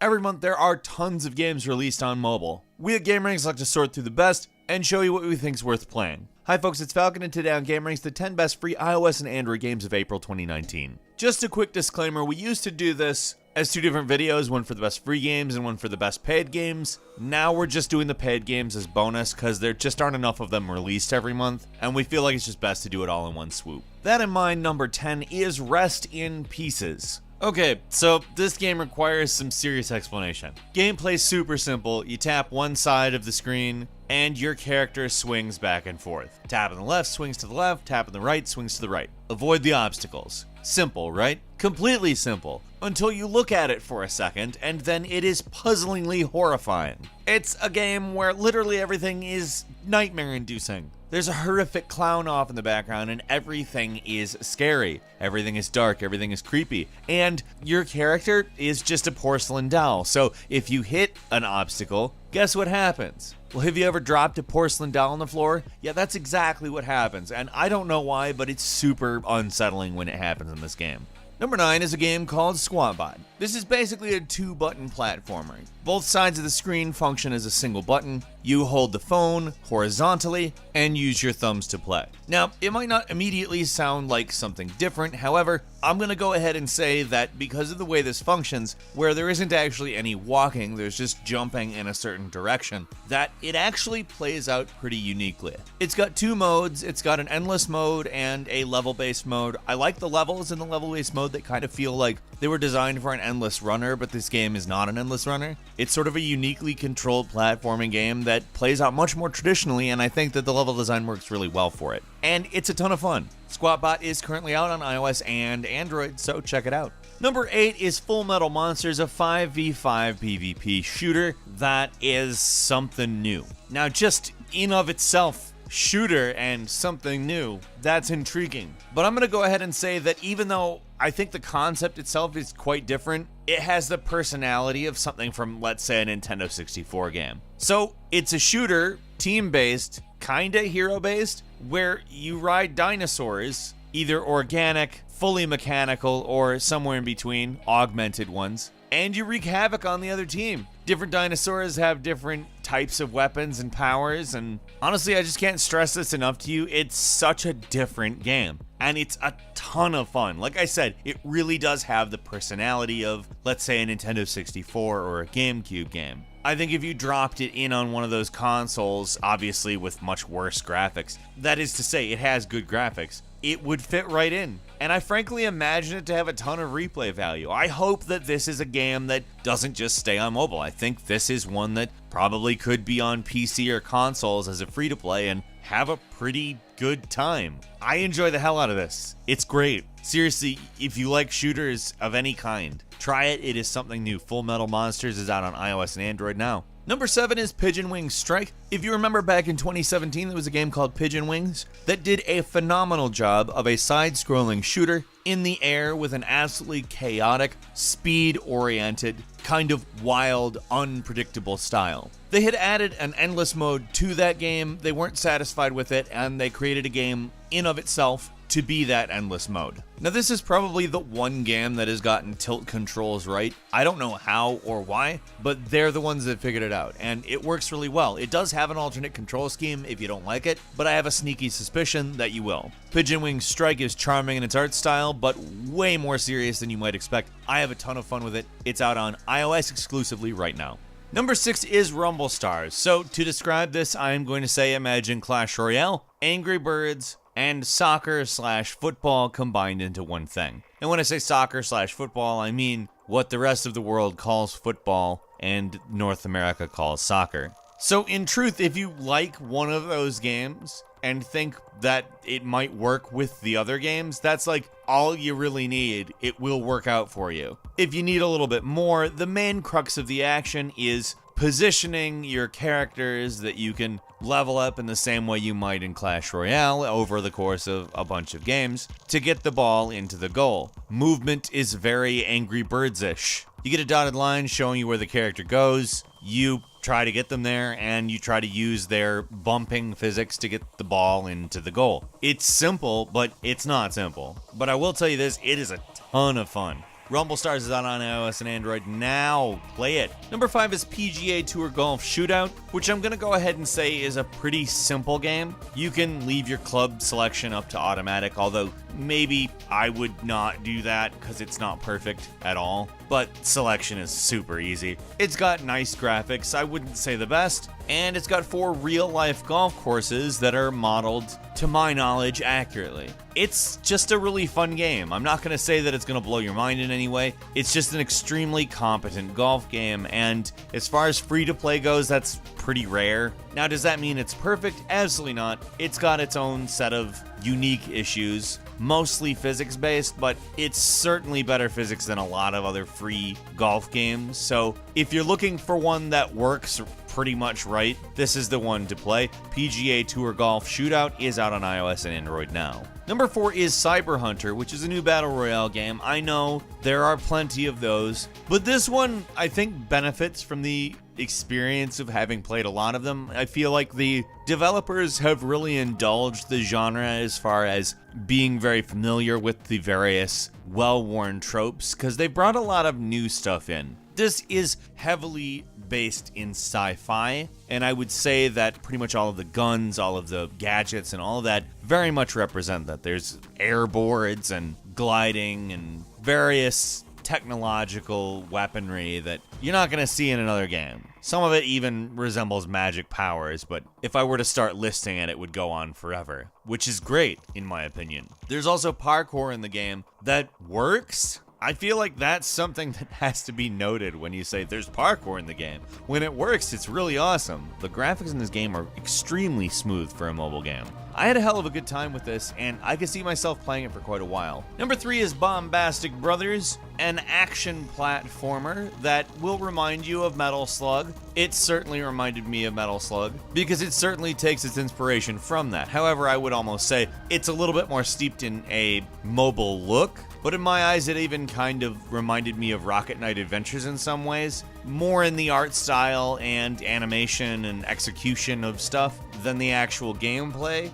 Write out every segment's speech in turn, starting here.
Every month there are tons of games released on mobile. We at GameRanks like to sort through the best and show you what we think's worth playing. Hi folks, it's Falcon, and today on GameRanks, the 10 best free iOS and Android games of April 2019. Just a quick disclaimer, we used to do this as two different videos, one for the best free games and one for the best paid games. Now we're just doing the paid games as bonus because there just aren't enough of them released every month, and we feel like it's just best to do it all in one swoop. That in mind, number 10 is Rest in Pieces. Okay, so this game requires some serious explanation. Gameplay's super simple. You tap one side of the screen, and your character swings back and forth. Tap on the left, swings to the left, tap on the right, swings to the right. Avoid the obstacles. Simple, right? Completely simple. Until you look at it for a second, and then it is puzzlingly horrifying. It's a game where literally everything is nightmare-inducing. There's a horrific clown off in the background, and everything is scary. Everything is dark, everything is creepy. And your character is just a porcelain doll. So if you hit an obstacle, guess what happens? Well, have you ever dropped a porcelain doll on the floor? Yeah, that's exactly what happens. And I don't know why, but it's super unsettling when it happens in this game. Number 9 is a game called Squatbot. This is basically a 2-button platformer. Both sides of the screen function as a single button. You hold the phone horizontally and use your thumbs to play. Now, it might not immediately sound like something different. However, I'm going to go ahead and say that because of the way this functions, where there isn't actually any walking, there's just jumping in a certain direction, that it actually plays out pretty uniquely. It's got 2 modes. It's got an endless mode and a level-based mode. I like the levels in the level-based mode that kind of feel like they were designed for an endless runner, but this game is not an endless runner. It's sort of a uniquely controlled platforming game that plays out much more traditionally, and I think that the level design works really well for it. And it's a ton of fun. Squatbot is currently out on iOS and Android, so check it out. Number 8 is Full Metal Monsters, a 5v5 PvP shooter that is something new. Now, just in of itself, shooter and something new, that's intriguing. But I'm going to go ahead and say that even though I think the concept itself is quite different, it has the personality of something from, let's say, a Nintendo 64 game. So it's a shooter, team-based, kinda hero-based, where you ride dinosaurs, either organic, fully mechanical, or somewhere in between, augmented ones, and you wreak havoc on the other team. Different dinosaurs have different types of weapons and powers, and honestly, I just can't stress this enough to you. It's such a different game, and it's a ton of fun. Like I said, it really does have the personality of, let's say, a Nintendo 64 or a GameCube game. I think if you dropped it in on one of those consoles, obviously with much worse graphics, that is to say, it has good graphics, it would fit right in. And I frankly imagine it to have a ton of replay value. I hope that this is a game that doesn't just stay on mobile. I think this is one that probably could be on PC or consoles as a free-to-play and have a pretty good time. I enjoy the hell out of this. It's great. Seriously, if you like shooters of any kind, try it. It is something new. Full Metal Monsters is out on iOS and Android now. Number 7 is Pigeon Wings Strike. If you remember back in 2017, there was a game called Pigeon Wings that did a phenomenal job of a side-scrolling shooter in the air with an absolutely chaotic, speed-oriented, kind of wild, unpredictable style. They had added an endless mode to that game. They weren't satisfied with it, and they created a game in of itself to be that endless mode. Now, this is probably the one game that has gotten tilt controls right. I don't know how or why, but they're the ones that figured it out, and it works really well. It does have an alternate control scheme if you don't like it, but I have a sneaky suspicion that you will. Pigeon Wings Strike is charming in its art style, but way more serious than you might expect. I have a ton of fun with it. It's out on iOS exclusively right now. Number 6 is Rumble Stars. So to describe this, I'm going to say imagine Clash Royale, Angry Birds, and soccer/football combined into one thing. And when I say soccer/football, I mean what the rest of the world calls football and North America calls soccer. So in truth, if you like one of those games and think that it might work with the other games, that's like all you really need. It will work out for you. If you need a little bit more, the main crux of the action is positioning your characters that you can level up in the same way you might in Clash Royale over the course of a bunch of games to get the ball into the goal. Movement is very Angry Birds-ish. You get a dotted line showing you where the character goes, you try to get them there, and you try to use their bumping physics to get the ball into the goal. It's simple, but it's not simple. But I will tell you this, it is a ton of fun. Rumble Stars is out on iOS and Android now. Play it. Number 5 is PGA Tour Golf Shootout, which I'm going to go ahead and say is a pretty simple game. You can leave your club selection up to automatic, although maybe I would not do that because it's not perfect at all. But selection is super easy. It's got nice graphics, I wouldn't say the best, and it's got 4 real-life golf courses that are modeled, to my knowledge, accurately. It's just a really fun game. I'm not going to say that it's going to blow your mind in any way. It's just an extremely competent golf game, and as far as free-to-play goes, that's pretty rare. Now, does that mean it's perfect? Absolutely not. It's got its own set of unique issues, mostly physics-based, but it's certainly better physics than a lot of other free golf games. So if you're looking for one that works pretty much right, this is the one to play. PGA Tour Golf Shootout is out on iOS and Android now. Number 4 is Cyber Hunter, which is a new battle royale game. I know there are plenty of those, but this one I think benefits from the experience of having played a lot of them. I feel like the developers have really indulged the genre as far as being very familiar with the various well-worn tropes, because they brought a lot of new stuff in. This is heavily based in sci-fi, and I would say that pretty much all of the guns, all of the gadgets, and all of that very much represent that. There's airboards and gliding and various technological weaponry that you're not going to see in another game. Some of it even resembles magic powers, but if I were to start listing it, it would go on forever, which is great, in my opinion. There's also parkour in the game that works. I feel like that's something that has to be noted when you say there's parkour in the game. When it works, it's really awesome. The graphics in this game are extremely smooth for a mobile game. I had a hell of a good time with this, and I could see myself playing it for quite a while. Number 3 is Bombastic Brothers, an action platformer that will remind you of Metal Slug. It certainly reminded me of Metal Slug, because it certainly takes its inspiration from that. However, I would almost say it's a little bit more steeped in a mobile look, but in my eyes, it even kind of reminded me of Rocket Knight Adventures in some ways. More in the art style and animation and execution of stuff than the actual gameplay.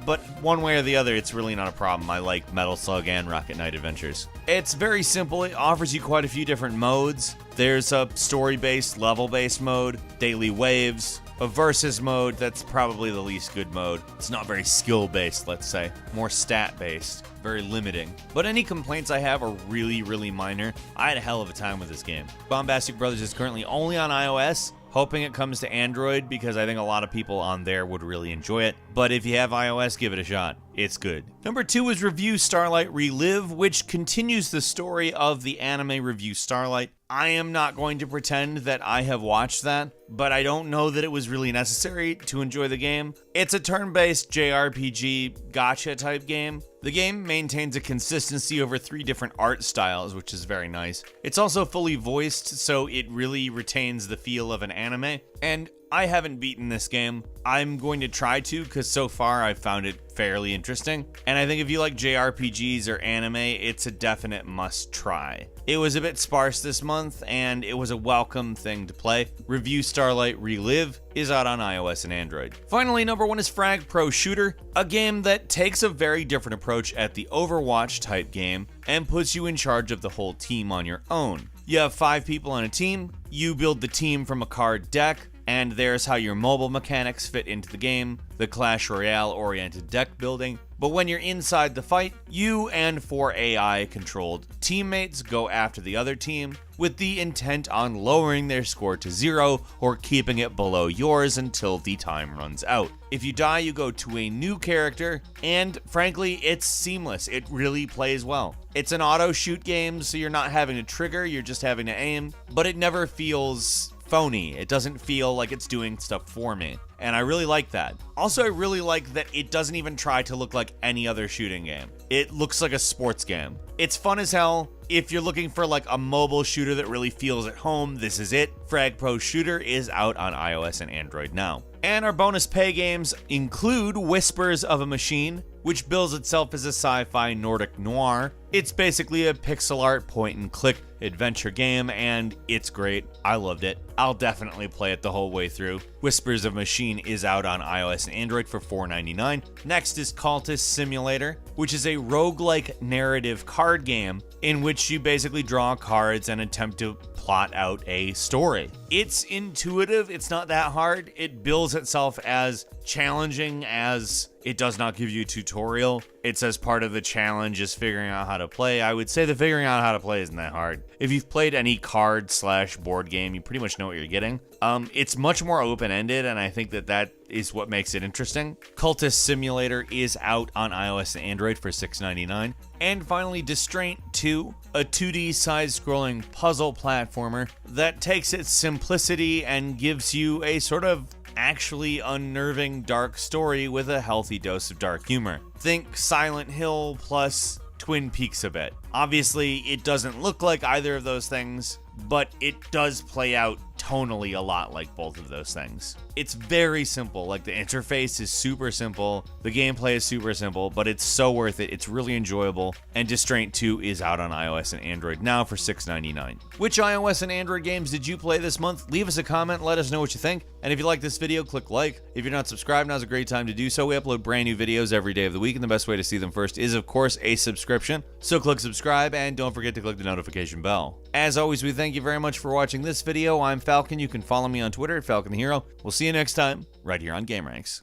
But one way or the other, it's really not a problem. I like Metal Slug and Rocket Knight Adventures. It's very simple. It offers you quite a few different modes. There's a story-based, level-based mode, daily waves, a versus mode that's probably the least good mode. It's not very skill-based, let's say. More stat-based. Very limiting. But any complaints I have are really, really minor. I had a hell of a time with this game. Bombastic Brothers is currently only on iOS. Hoping it comes to Android because I think a lot of people on there would really enjoy it. But if you have iOS, give it a shot. It's good. Number 2 is Review Starlight Relive, which continues the story of the anime Review Starlight. I am not going to pretend that I have watched that, but I don't know that it was really necessary to enjoy the game. It's a turn-based JRPG gacha type game. The game maintains a consistency over 3 different art styles, which is very nice. It's also fully voiced, so it really retains the feel of an anime. And I haven't beaten this game. I'm going to try to, because so far I've found it fairly interesting. And I think if you like JRPGs or anime, it's a definite must try. It was a bit sparse this month, and it was a welcome thing to play. Review Starlight Relive is out on iOS and Android. Finally, number 1 is Frag Pro Shooter, a game that takes a very different approach at the Overwatch type game and puts you in charge of the whole team on your own. You have 5 people on a team, you build the team from a card deck, and there's how your mobile mechanics fit into the game, the Clash Royale-oriented deck building. But when you're inside the fight, you and 4 AI-controlled teammates go after the other team with the intent on lowering their score to 0 or keeping it below yours until the time runs out. If you die, you go to a new character, and frankly, it's seamless. It really plays well. It's an auto-shoot game, so you're not having to trigger, you're just having to aim, but it never feels phony. It doesn't feel like it's doing stuff for me, and I really like that. Also, I really like that it doesn't even try to look like any other shooting game. It looks like a sports game. It's fun as hell. If you're looking for like a mobile shooter that really feels at home, this is it. Frag Pro Shooter is out on iOS and Android now. And our bonus pay games include Whispers of a Machine, which bills itself as a sci-fi Nordic noir. It's basically a pixel art point-and-click adventure game, and it's great. I loved it. I'll definitely play it the whole way through. Whispers of a Machine is out on iOS and Android for $4.99. Next is Cultist Simulator, which is a roguelike narrative card game in which you basically draw cards and attempt to plot out a story. It's intuitive, it's not that hard. It bills itself as challenging as it does not give you a tutorial. It's as part of the challenge is figuring out how to play. I would say the figuring out how to play isn't that hard. If you've played any card/board game, you pretty much know what you're getting. It's much more open-ended, and I think that is what makes it interesting. Cultist Simulator is out on iOS and Android for $6.99. And finally, Distraint 2, a 2D side-scrolling puzzle platformer that takes its simplicity and gives you a sort of actually unnerving dark story with a healthy dose of dark humor. Think Silent Hill plus Twin Peaks a bit. Obviously, it doesn't look like either of those things, but it does play out tonally a lot like both of those things. It's very simple, like the interface is super simple, the gameplay is super simple, but it's so worth it, it's really enjoyable, and Distraint 2 is out on iOS and Android now for $6.99. Which iOS and Android games did you play this month? Leave us a comment, let us know what you think, and if you like this video, click like. If you're not subscribed, now's a great time to do so. We upload brand new videos every day of the week, and the best way to see them first is, of course, a subscription. So click subscribe, and don't forget to click the notification bell. As always, we thank you very much for watching this video. I'm Falcon. You can follow me on Twitter at Falcon the Hero. We'll see you next time, right here on GameRanks.